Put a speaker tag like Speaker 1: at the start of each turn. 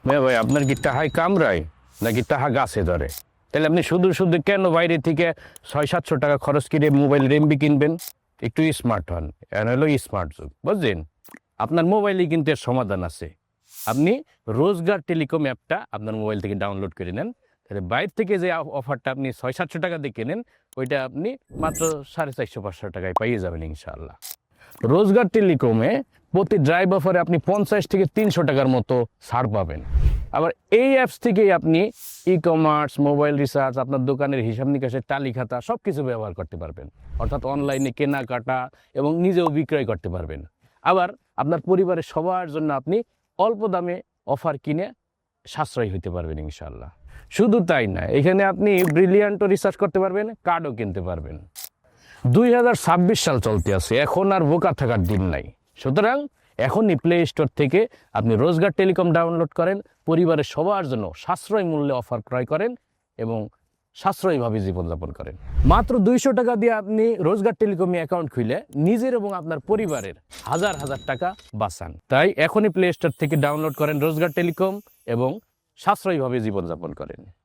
Speaker 1: ভাই আপনার কি টাহাই কামড়ায় নাকি টাহা গাছে ধরে? তাহলে আপনি শুধু শুধু কেন বাইরে থেকে 600-700 টাকা খরচ করে মোবাইল রেমবি কিনবেন? একটু স্মার্ট হন। এখন হলো স্মার্ট যুগ, বুঝলেন? আপনার মোবাইলে কিন্তু এর সমাধান আছে। আপনি রোজগার টেলিকম অ্যাপটা আপনার মোবাইল থেকে ডাউনলোড করে নেন। তাহলে বাইরে থেকে যে অফারটা আপনি 600-700 টাকা দিয়ে কেনেন, ওইটা আপনি মাত্র 450-500 টাকায় পাইয়ে যাবেন ইনশাআল্লাহ। রোজগার টেলিকমে প্রতি ড্রাইভ অফারে আপনি 50 থেকে 300 টাকার মতো ছাড় পাবেন। আবার এই অ্যাপস থেকেই আপনি ই-কমার্স, মোবাইল রিচার্জ, আপনার দোকানের হিসাব নিকাশের টালি খাতা সব কিছু ব্যবহার করতে পারবেন। অর্থাৎ অনলাইনে কেনাকাটা এবং নিজেও বিক্রয় করতে পারবেন। আবার আপনার পরিবারের সবার জন্য আপনি অল্প দামে অফার কিনে সাশ্রয়ী হতে পারবেন ইনশাআল্লাহ। শুধু তাই না, এখানে আপনি ব্রিলিয়ান্টও রিচার্জ করতে পারবেন, কার্ডও কিনতে পারবেন। 2026 সাল চলতে আছে, এখন আর বোকা থাকার দিন নাই। সুতরাং এখনই প্লে স্টোর থেকে আপনি রোজগার টেলিকম ডাউনলোড করেন, পরিবারের সবার জন্য সাশ্রয় মূল্যে অফার ক্রয় করেন এবং সাশ্রয়ীভাবে জীবনযাপন করেন। মাত্র 200 টাকা দিয়ে আপনি রোজগার টেলিকমে অ্যাকাউন্ট খুলে নিজের এবং আপনার পরিবারের হাজার হাজার টাকা বাঁচান। তাই এখনই প্লে স্টোর থেকে ডাউনলোড করেন রোজগার টেলিকম এবং সাশ্রয়ীভাবে জীবনযাপন করেন।